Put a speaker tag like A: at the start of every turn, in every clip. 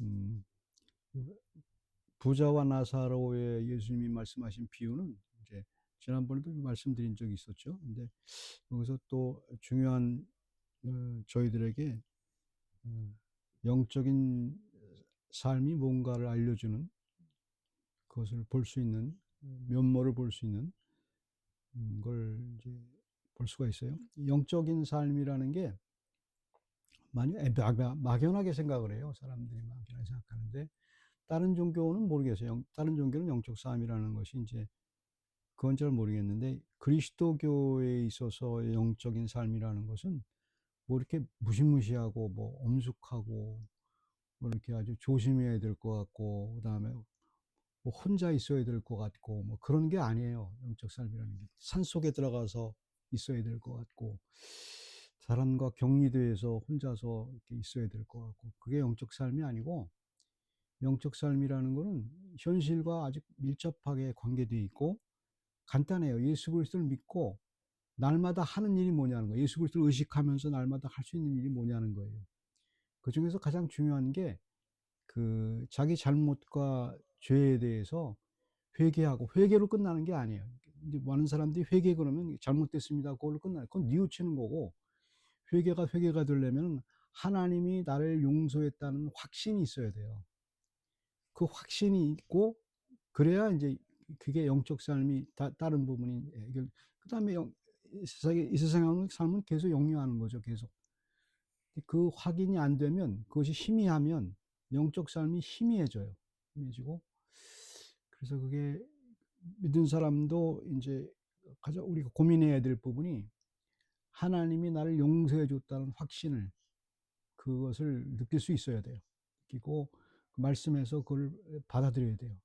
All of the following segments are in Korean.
A: 음, 부자와 나사로의 예수님이 말씀하신 비유는 이제 지난번에도 말씀드린 적이 있었죠. 근데 여기서 또 중요한 저희들에게 영적인 삶이 뭔가를 알려주는 그것을 볼 수 있는 면모를 볼 수 있는 걸 이제 볼 수가 있어요. 영적인 삶이라는 게 많이 막연하게 생각을 해요. 사람들이 막연하게 생각하는데 다른 종교는 모르겠어요. 다른 종교는 영적 삶이라는 것이 이제 그건 잘 모르겠는데 그리스도교에 있어서 영적인 삶이라는 것은 뭐 이렇게 무시무시하고 뭐 엄숙하고 뭐 이렇게 아주 조심해야 될 것 같고 그다음에 뭐 혼자 있어야 될 것 같고 뭐 그런 게 아니에요. 영적 삶이라는 게 산속에 들어가서 있어야 될 것 같고 사람과 격리돼서 혼자서 이렇게 있어야 될 것 같고 그게 영적 삶이 아니고 영적 삶이라는 거는 현실과 아주 밀접하게 관계되어 있고 간단해요. 예수 그리스도를 믿고 날마다 하는 일이 뭐냐는 거예요. 예수 그리스도를 의식하면서 날마다 할 수 있는 일이 뭐냐는 거예요. 그 중에서 가장 중요한 게 그 자기 잘못과 죄에 대해서 회개하고 회개로 끝나는 게 아니에요. 이제 많은 사람들이 회개 그러면 잘못됐습니다. 그걸로 끝나요. 그건 뉘우치는 거고 회개가 되려면 하나님이 나를 용서했다는 확신이 있어야 돼요. 그 확신이 있고 그래야 이제 그게 영적 삶이 다른 부분이 해결. 그다음에 이 세상의 삶은 계속 영위하는 거죠. 계속. 그 확인이 안 되면 그것이 희미하면 영적 삶이 희미해져요. 희미해지고 그래서 그게 믿은 사람도 이제 가장 우리가 고민해야 될 부분이 하나님이 나를 용서해 줬다는 확신을 그것을 느낄 수 있어야 돼요. 느끼고 그 말씀에서 그걸 받아들여야 돼요.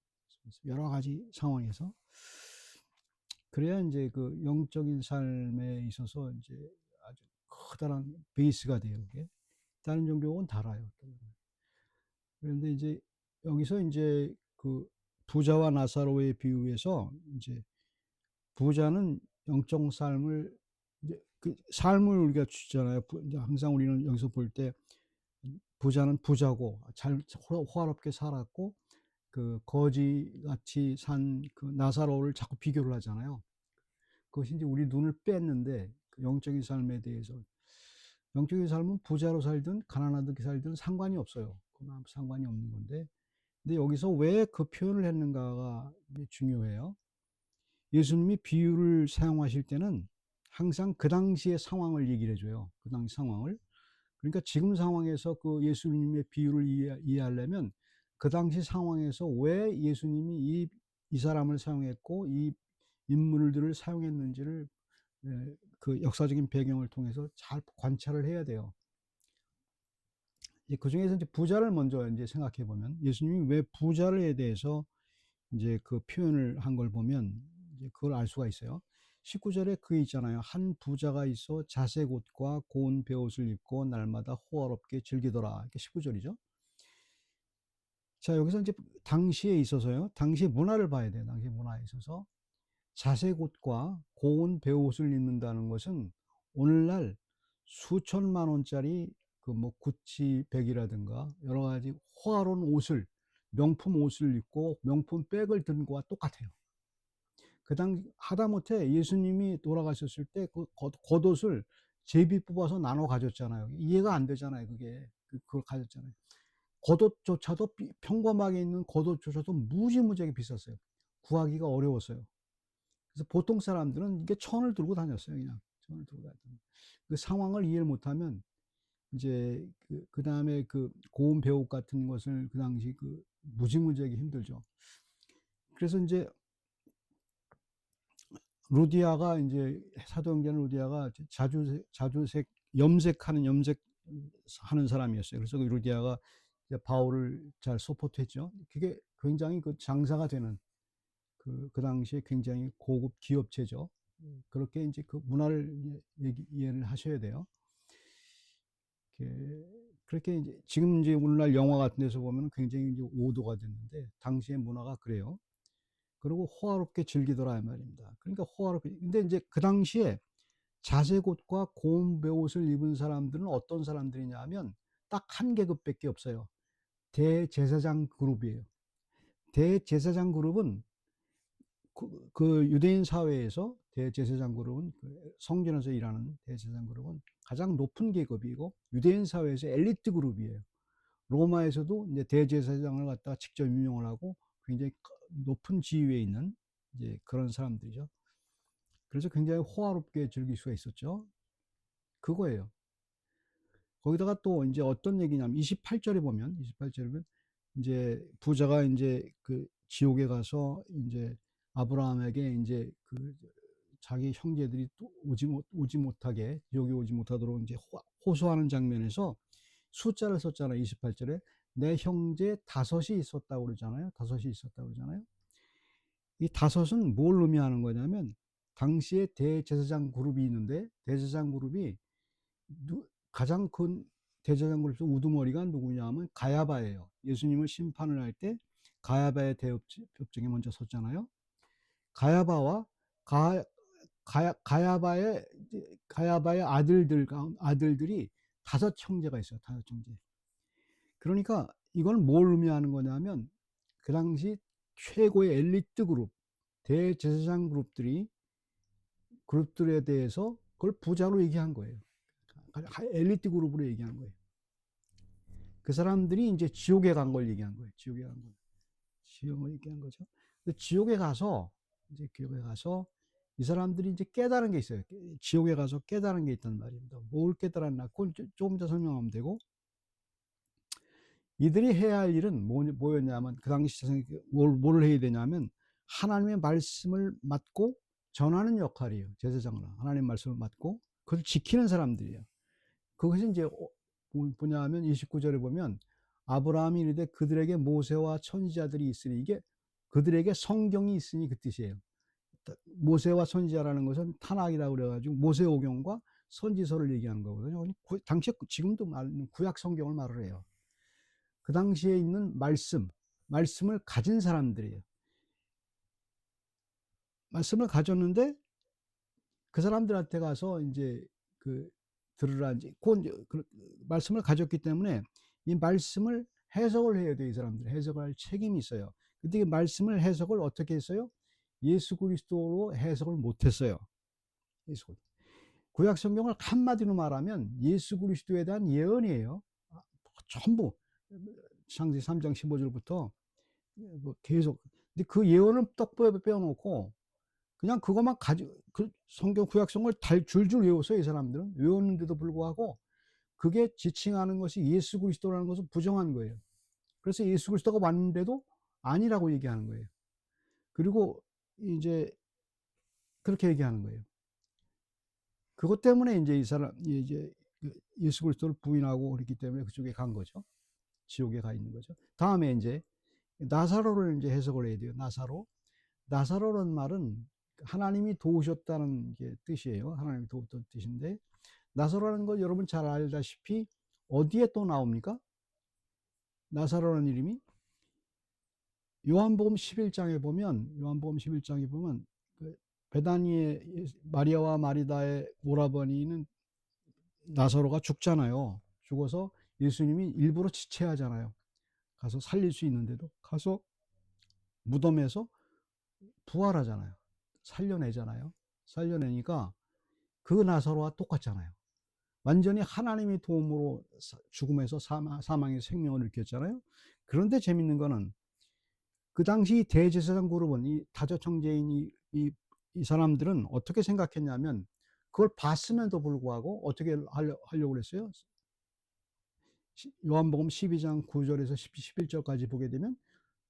A: 여러 가지 상황에서 그래야 이제 그 영적인 삶에 있어서 이제 아주 커다란 베이스가 돼요. 그게 다른 종교는 달아요. 그런데 이제 여기서 이제 그 부자와 나사로의 비유에서 이제 부자는 영적 삶을 이제 그 삶을 우리가 주잖아요. 이제 항상 우리는 여기서 볼 때 부자는 부자고 잘 호화롭게 살았고 그 거지같이 산 그 나사로를 자꾸 비교를 하잖아요. 그것이 이제 우리 눈을 뺐는데 그 영적인 삶에 대해서 영적인 삶은 부자로 살든 가난하게 살든 상관이 없어요. 그건 아무 상관이 없는 건데 근데 여기서 왜 그 표현을 했는가가 중요해요. 예수님이 비유를 사용하실 때는 항상 그 당시의 상황을 얘기를 해줘요. 그 당시 상황을. 그러니까 지금 상황에서 그 예수님의 비유를 이해하려면 그 당시 상황에서 왜 예수님이 이 사람을 사용했고 이 인물들을 사용했는지를 그 역사적인 배경을 통해서 잘 관찰을 해야 돼요. 그 중에서 이제 부자를 먼저 이제 생각해 보면 예수님이 왜 부자에 대해서 이제 그 표현을 한 걸 보면 이제 그걸 알 수가 있어요. 19절에 그 있잖아요. 한 부자가 있어 자색 옷과 고운 베옷을 입고 날마다 호화롭게 즐기더라. 이렇게 19절이죠. 자, 여기서 이제 당시에 있어서요. 당시 문화를 봐야 돼요. 당시 문화에 있어서 자색 옷과 고운 베옷을 입는다는 것은 오늘날 수천만 원짜리 그 뭐 구찌 백이라든가 여러 가지 호화로운 옷을 명품 옷을 입고 명품 백을 든 거와 똑같아요. 그 당시 하다못해 예수님이 돌아가셨을 때 그 겉옷을 제비 뽑아서 나눠 가졌잖아요. 이해가 안 되잖아요. 그게 그걸 가졌잖아요. 겉옷조차도 평범하게 있는 겉옷조차도 무지무지하게 비쌌어요. 구하기가 어려웠어요. 그래서 보통 사람들은 이게 천을 들고 다녔어요. 그냥 천을 들고 다녔던. 그 상황을 이해를 못하면 이제 그 다음에 그 고운 배옥 같은 것을 그 당시 그 무지무지하게 힘들죠. 그래서 이제 루디아가 이제 사도행전 루디아가 자주색 염색하는 사람이었어요. 그래서 그 루디아가 이제 바울을 잘 서포트했죠. 그게 굉장히 그 장사가 되는 그 당시에 굉장히 고급 기업체죠. 그렇게 이제 그 문화를 이해를 하셔야 돼요. 그렇게 이제 지금 이제 오늘날 영화 같은 데서 보면 굉장히 이제 오도가 됐는데 당시의 문화가 그래요. 그리고 호화롭게 즐기더라 이 말입니다. 그러니까 호화롭게. 근데 이제 그 당시에 자색 옷과 고운 배옷을 입은 사람들은 어떤 사람들이냐 하면 딱 한 계급밖에 없어요. 대제사장 그룹이에요. 대제사장 그룹은 그 유대인 사회에서 대제사장 그룹은 성전에서 일하는 대제사장 그룹은 가장 높은 계급이고 유대인 사회에서 엘리트 그룹이에요. 로마에서도 이제 대제사장을 갖다가 직접 임명을 하고 굉장히 높은 지위에 있는 이제 그런 사람들이죠. 그래서 굉장히 호화롭게 즐길 수가 있었죠. 그거예요. 거기다가 또 이제 어떤 얘기냐면 28절에 보면 이제 부자가 이제 그 지옥에 가서 이제 아브라함에게 이제 그 자기 형제들이 또 오지 못하게 지옥에 오지 못하도록 이제 호소하는 장면에서 숫자를 썼잖아요. 28절에 내 형제 다섯이 있었다고 그러잖아요. 다섯이 있었다고 그러잖아요. 이 다섯은 뭘 의미하는 거냐면 당시에 대제사장 그룹이 있는데 대제사장 그룹이 가장 큰 대제사장 그룹에서 우두머리가 누구냐면 가야바예요. 예수님을 심판을 할 때 가야바의 대협정에 먼저 섰잖아요. 가야바와 가야바의 아들들이 다섯 형제가 있어요. 다섯 형제. 그러니까 이건 뭘 의미하는 거냐면 그 당시 최고의 엘리트 그룹, 대제사장 그룹들에 대해서 그걸 부자로 얘기한 거예요. 엘리트 그룹으로 얘기한 거예요. 그 사람들이 이제 지옥에 간 걸 얘기한 거예요. 지옥에 간 거. 지옥을 얘기한 거죠. 지옥에 가서 이 사람들이 이제 깨달은 게 있어요. 지옥에 가서 깨달은 게 있단 말입니다. 뭘 깨달았나? 그건 조금 더 설명하면 되고, 이들이 해야 할 일은 뭐였냐면, 그 당시 세상에 뭘 해야 되냐면, 하나님의 말씀을 맡고 전하는 역할이에요. 제사장은 하나님의 말씀을 맡고, 그걸 지키는 사람들이에요. 그것이 이제 뭐냐 하면 29절에 보면, 아브라함이 이르되 그들에게 모세와 선지자들이 있으니, 이게 그들에게 성경이 있으니 그 뜻이에요. 모세와 선지자라는 것은 타낙이라고 그래가지고 모세오경과 선지서를 얘기하는 거거든요. 당시에 지금도 말하는 구약 성경을 말을 해요. 그 당시에 있는 말씀을 가진 사람들이에요. 말씀을 가졌는데 그 사람들한테 가서 이제 그 들으라 이제 그 말씀을 가졌기 때문에 이 말씀을 해석을 해야 돼요. 이 사람들 해석할 책임이 있어요. 근데 이 말씀을 해석을 어떻게 했어요? 예수 그리스도로 해석을 못했어요. 구약 성경을 한마디로 말하면 예수 그리스도에 대한 예언이에요. 전부 창세기 3장 15절부터 계속. 근데 그 예언을 떡 빼놓고 그냥 그것만 가지고 그 성경 구약 성경을 줄줄 외웠어요. 이 사람들은 외웠는데도 불구하고 그게 지칭하는 것이 예수 그리스도라는 것을 부정한 거예요. 그래서 예수 그리스도가 왔는데도 아니라고 얘기하는 거예요. 그리고 이제 그렇게 얘기하는 거예요. 그것 때문에 이제 이 사람 이제 예수 그리스도를 부인하고 그랬기 때문에 그쪽에 간 거죠. 지옥에 가 있는 거죠. 다음에 이제 나사로를 이제 해석을 해야 돼요. 나사로라는 말은 하나님이 도우셨다는 게 뜻이에요. 하나님이 도웠던 뜻인데 나사로라는 걸 여러분 잘 알다시피 어디에 또 나옵니까? 나사로라는 이름이 요한복음 11장에 보면 그 베다니의 마리아와 마리다의 오라버니는 나사로가 죽잖아요. 죽어서 예수님이 일부러 지체하잖아요. 가서 살릴 수 있는데도 가서 무덤에서 부활하잖아요. 살려내잖아요. 살려내니까 그 나사로와 똑같잖아요. 완전히 하나님의 도움으로 죽음에서 사망의 생명을 일으켰잖아요. 그런데 재밌는 거는 그 당시 대제사장 그룹은 이 다섯 형제인 이 사람들은 어떻게 생각했냐면 그걸 봤음에도 불구하고 어떻게 하려고 그랬어요? 요한복음 12장 9절에서 11절까지 보게 되면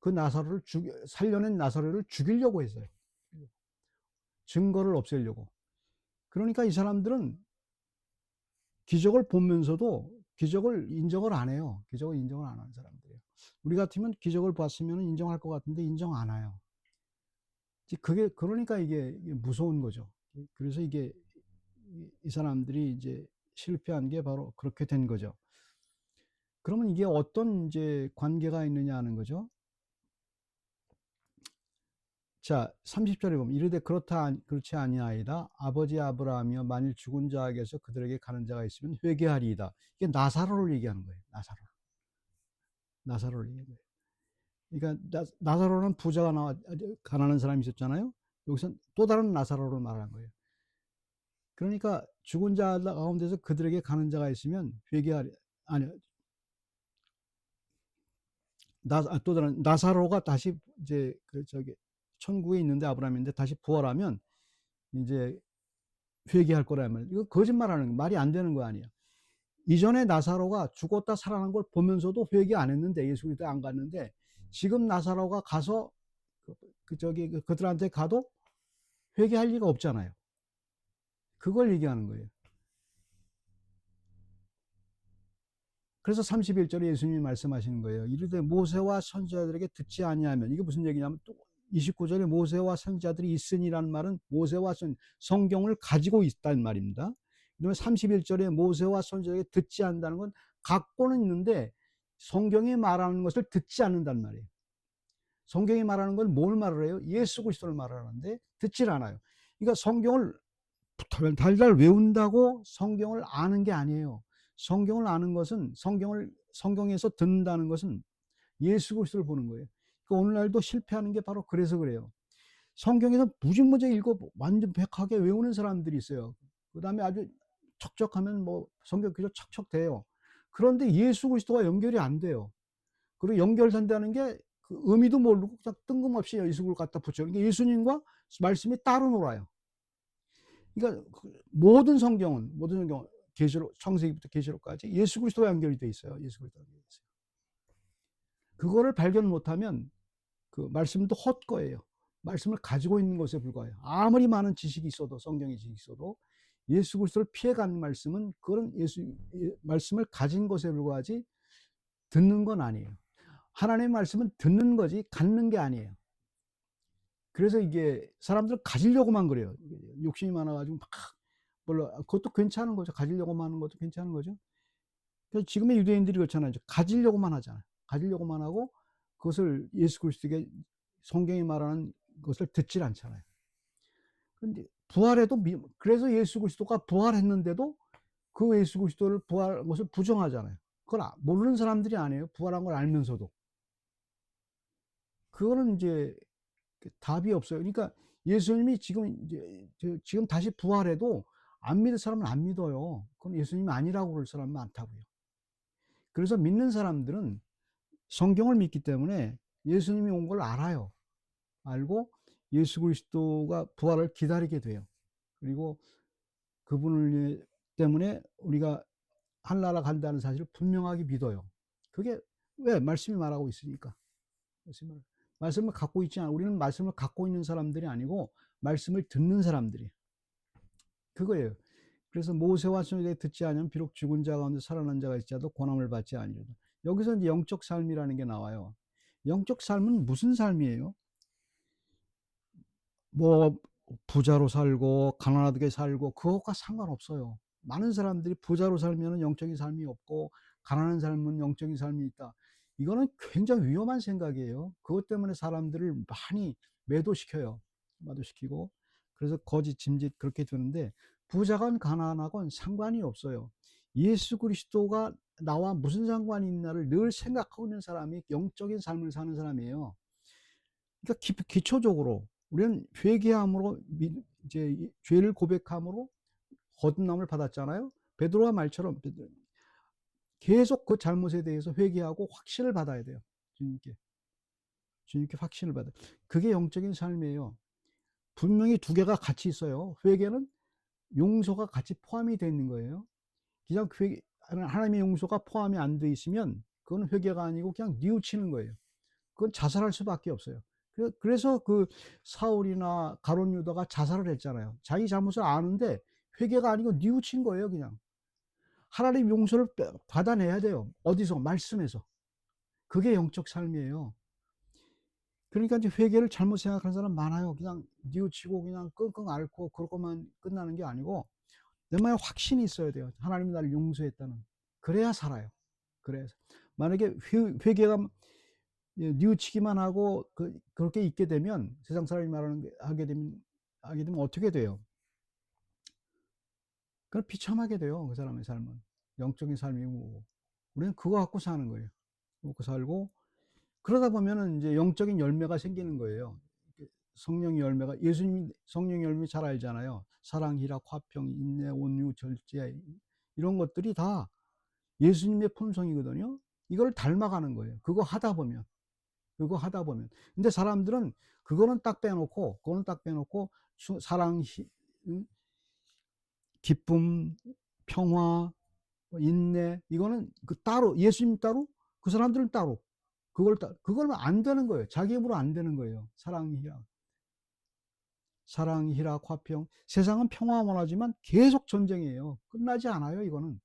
A: 그 나사로를 살려낸 나사로를 죽이려고 했어요. 증거를 없애려고. 그러니까 이 사람들은 기적을 보면서도 기적을 인정을 안 해요. 기적을 인정을 안 하는 사람들이에요. 우리 같으면 기적을 봤으면 인정할 것 같은데 인정 안 해요. 그게 그러니까 이게 무서운 거죠. 그래서 이게 이 사람들이 이제 실패한 게 바로 그렇게 된 거죠. 그러면 이게 어떤 이제 관계가 있느냐 하는 거죠. 자, 30절에 보면 이르되 그렇지 아니하이다. 아버지 아브라함이여 만일 죽은 자에게서 그들에게 가는 자가 있으면 회개하리이다. 이게 나사로를 얘기하는 거예요. 나사로. 나사로를 얘기한 거예요. 그러니까 나사로는 부자가 나와 가난한 사람이 있었잖아요. 여기서 또 다른 나사로를 말한 거예요. 그러니까 죽은 자 가운데서 그들에게 가는 자가 있으면 회개하리. 아니, 또 다른 나사로가 다시 이제 천국에 있는데, 아브라함인데 다시 부활하면 이제 회개할 거라 말. 이거 거짓말하는 거, 말이 안 되는 거 아니에요. 이전에 나사로가 죽었다 살아난 걸 보면서도 회개 안 했는데, 예수 그리스도 안 갔는데, 지금 나사로가 가서 그들한테 가도 회개할 리가 없잖아요. 그걸 얘기하는 거예요. 그래서 31절에 예수님이 말씀하시는 거예요. 이르되 모세와 선지자들에게 듣지 아니하면, 이게 무슨 얘기냐면, 또 29절에 모세와 선지자들이 있으니라는 말은 모세와 성경을 가지고 있다는 말입니다. 그러면 31절에 모세와 선지자들에게 듣지 않는다는 건 갖고는 있는데 성경이 말하는 것을 듣지 않는다는 말이에요. 성경이 말하는 건 뭘 말을 해요? 예수 그리스도를 말하는데 듣질 않아요. 그러니까 성경을 달달 외운다고 성경을 아는 게 아니에요. 성경을 아는 것은, 성경에서 듣는다는 것은 예수 그리스도를 보는 거예요. 그러니까 오늘날도 실패하는 게 바로 그래서 그래요. 성경에서 무지무지 읽어 완전백하게 외우는 사람들이 있어요. 그 다음에 아주 척척하면 뭐 성경 기조 척척 돼요. 그런데 예수 그리스도가 연결이 안 돼요. 그리고 연결된다는 게 그 의미도 모르고 그냥 뜬금없이 예수를 갖다 붙여요. 그러니까 예수님과 말씀이 따로 놀아요. 그러니까 모든 성경 계시록, 창세기부터 계시록까지 예수 그리스도와 연결이 돼 있어요. 예수 그리스도와 연결이 있어요. 그거를 발견 못하면 그 말씀도 헛거예요. 말씀을 가지고 있는 것에 불과해요. 아무리 많은 지식이 있어도, 성경의 지식이 있어도 예수 그리스도를 피해가는 말씀은 그런 말씀을 가진 것에 불과하지 듣는 건 아니에요. 하나님의 말씀은 듣는 거지 갖는 게 아니에요. 그래서 이게 사람들은 가지려고만 그래요. 욕심이 많아가지고 막 몰라. 그것도 괜찮은 거죠. 가지려고만 하는 것도 괜찮은 거죠. 그래서 지금의 유대인들이 그렇잖아요. 가지려고만 하잖아요. 가지려고만 하고 그것을 예수 그리스도에게 성경이 말하는 것을 듣질 않잖아요. 그런데 부활해도 그래서 예수 그리스도가 부활했는데도 그 예수 그리스도를 부활한 것을 부정하잖아요. 그걸 모르는 사람들이 아니에요. 부활한 걸 알면서도. 그거는 이제 답이 없어요. 그러니까 예수님이 지금 다시 부활해도 안 믿을 사람은 안 믿어요. 그건 예수님이 아니라고 그럴 사람은 많다고요. 그래서 믿는 사람들은 성경을 믿기 때문에 예수님이 온 걸 알아요. 알고 예수 그리스도가 부활을 기다리게 돼요. 그리고 그분을 때문에 우리가 하늘나라 간다는 사실을 분명하게 믿어요. 그게 왜? 말씀이 말하고 있으니까. 말씀을 갖고 있지 않아. 우리는 말씀을 갖고 있는 사람들이 아니고 말씀을 듣는 사람들이. 그거예요. 그래서 모세와 선지자들이 듣지 않으면 비록 죽은 자 가운데 살아난 자가 있자도 고난을 받지 아니하리로다. 여기서 이제 영적 삶이라는 게 나와요. 영적 삶은 무슨 삶이에요? 뭐 부자로 살고 가난하게 살고 그것과 상관없어요. 많은 사람들이 부자로 살면 영적인 삶이 없고 가난한 삶은 영적인 삶이 있다. 이거는 굉장히 위험한 생각이에요. 그것 때문에 사람들을 많이 매도시켜요. 매도시키고 그래서 거짓 짐짓 그렇게 되는데, 부자건 가난하건 상관이 없어요. 예수 그리스도가 나와 무슨 상관이 있나를 늘 생각하고 있는 사람이 영적인 삶을 사는 사람이에요. 그러니까 기초적으로 우리는 회개함으로 이제 죄를 고백함으로 거듭남을 받았잖아요. 베드로가 말처럼 계속 그 잘못에 대해서 회개하고 확신을 받아야 돼요. 주님께 확신을 받아요. 그게 영적인 삶이에요. 분명히 두 개가 같이 있어요. 회개는 용서가 같이 포함이 되어 있는 거예요. 그냥 하나님의 용서가 포함이 안 돼 있으면 그건 회개가 아니고 그냥 뉘우치는 거예요. 그건 자살할 수밖에 없어요. 그래서 그 사울이나 가룟 유다가 자살을 했잖아요. 자기 잘못을 아는데 회개가 아니고 뉘우친 거예요. 그냥 하나님 용서를 받아내야 돼요. 어디서? 말씀에서. 그게 영적 삶이에요. 그러니까 이제 회개를 잘못 생각하는 사람 많아요. 그냥 뉘우치고 그냥 끙끙 앓고 그러고만 끝나는 게 아니고 내 마음에 확신이 있어야 돼요. 하나님이 나를 용서했다는. 그래야 살아요. 그래서 만약에 회개가 뉘우치기만 하고 그렇게 있게 되면, 세상 사람이 말하는 게 하게 되면 어떻게 돼요? 그건 비참하게 돼요. 그 사람의 삶은 영적인 삶이고. 우리는 그거 갖고 사는 거예요. 먹고 살고, 그러다 보면은 이제 영적인 열매가 생기는 거예요. 성령의 열매가, 예수님 성령의 열매 잘 알잖아요. 사랑, 희락, 화평, 인내, 온유, 절제, 이런 것들이 다 예수님의 품성이거든요. 이걸 닮아가는 거예요. 그거 하다 보면. 근데 사람들은 그거는 딱 빼놓고, 사랑, 기쁨, 평화, 인내, 이거는 그 따로, 예수님 따로, 그 사람들은 따로. 그걸만 안 되는 거예요. 자기 힘으로 안 되는 거예요. 사랑, 희락, 화평. 세상은 평화만 하지만 계속 전쟁이에요. 끝나지 않아요, 이거는.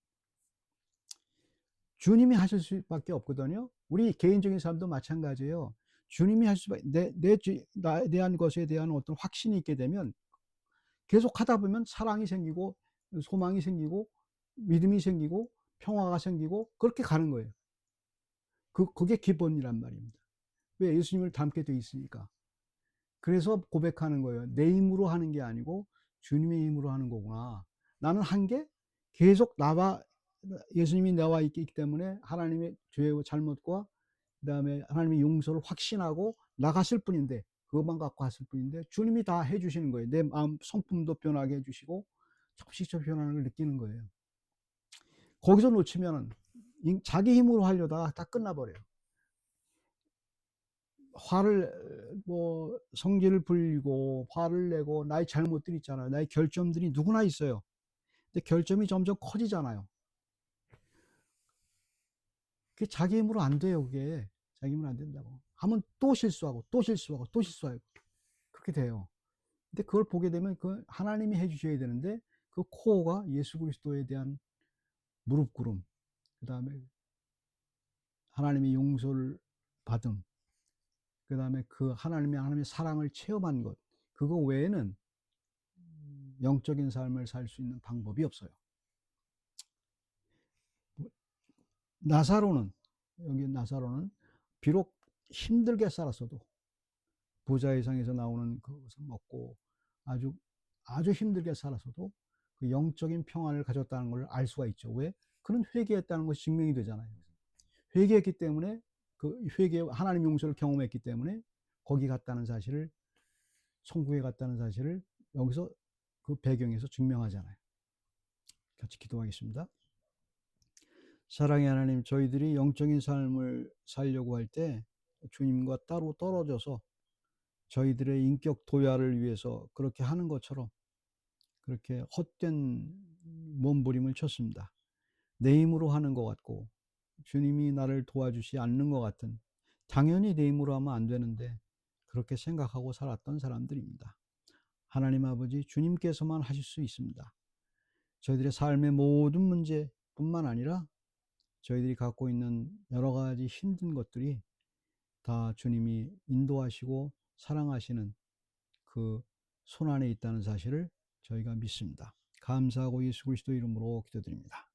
A: 주님이 하실 수밖에 없거든요. 우리 개인적인 삶도 마찬가지예요. 주님이 하실 수밖에, 나에 대한 것에 대한 어떤 확신이 있게 되면 계속 하다 보면 사랑이 생기고, 소망이 생기고, 믿음이 생기고, 평화가 생기고, 그렇게 가는 거예요. 그게 기본이란 말입니다. 왜? 예수님을 닮게 돼 있으니까. 그래서 고백하는 거예요. 내 힘으로 하는 게 아니고 주님의 힘으로 하는 거구나. 나는 한 게 계속 예수님이 나와 있기 때문에 하나님의 죄와 잘못과 그다음에 하나님의 용서를 확신하고 나갔을 뿐인데, 그것만 갖고 왔을 뿐인데 주님이 다 해주시는 거예요. 내 마음 성품도 변하게 해주시고 접시적 변하는 걸 느끼는 거예요. 거기서 놓치면 자기 힘으로 하려다가 다 끝나버려요. 성질을 불리고 화를 내고, 나의 잘못들이 있잖아요. 나의 결점들이 누구나 있어요. 근데 결점이 점점 커지잖아요. 그게 자기 힘으로 안 돼요. 그게 자기 힘으로 안 된다고 하면 또 실수하고 그렇게 돼요. 근데 그걸 보게 되면 그 하나님이 해주셔야 되는데, 그 코어가 예수 그리스도에 대한 무릎 꿇음, 그 다음에 하나님의 용서를 받음, 그 다음에 그 하나님의 사랑을 체험한 것, 그거 외에는 영적인 삶을 살 수 있는 방법이 없어요. 나사로는 비록 힘들게 살았어도, 부자의 상에서 나오는 그것을 먹고 아주 힘들게 살았어도 그 영적인 평안을 가졌다는 걸 알 수가 있죠. 왜? 그는 회개했다는 것이 증명이 되잖아요. 회개했기 때문에, 하나님 용서를 경험했기 때문에 거기 갔다는 사실을, 천국에 갔다는 사실을 여기서 그 배경에서 증명하잖아요. 같이 기도하겠습니다. 사랑의 하나님, 저희들이 영적인 삶을 살려고 할 때 주님과 따로 떨어져서 저희들의 인격 도야를 위해서 그렇게 하는 것처럼 그렇게 헛된 몸부림을 쳤습니다. 내 힘으로 하는 것 같고 주님이 나를 도와주지 않는 것 같은, 당연히 내 힘으로 하면 안 되는데 그렇게 생각하고 살았던 사람들입니다. 하나님 아버지, 주님께서만 하실 수 있습니다. 저희들의 삶의 모든 문제뿐만 아니라 저희들이 갖고 있는 여러 가지 힘든 것들이 다 주님이 인도하시고 사랑하시는 그 손안에 있다는 사실을 저희가 믿습니다. 감사하고 예수 그리스도 이름으로 기도드립니다.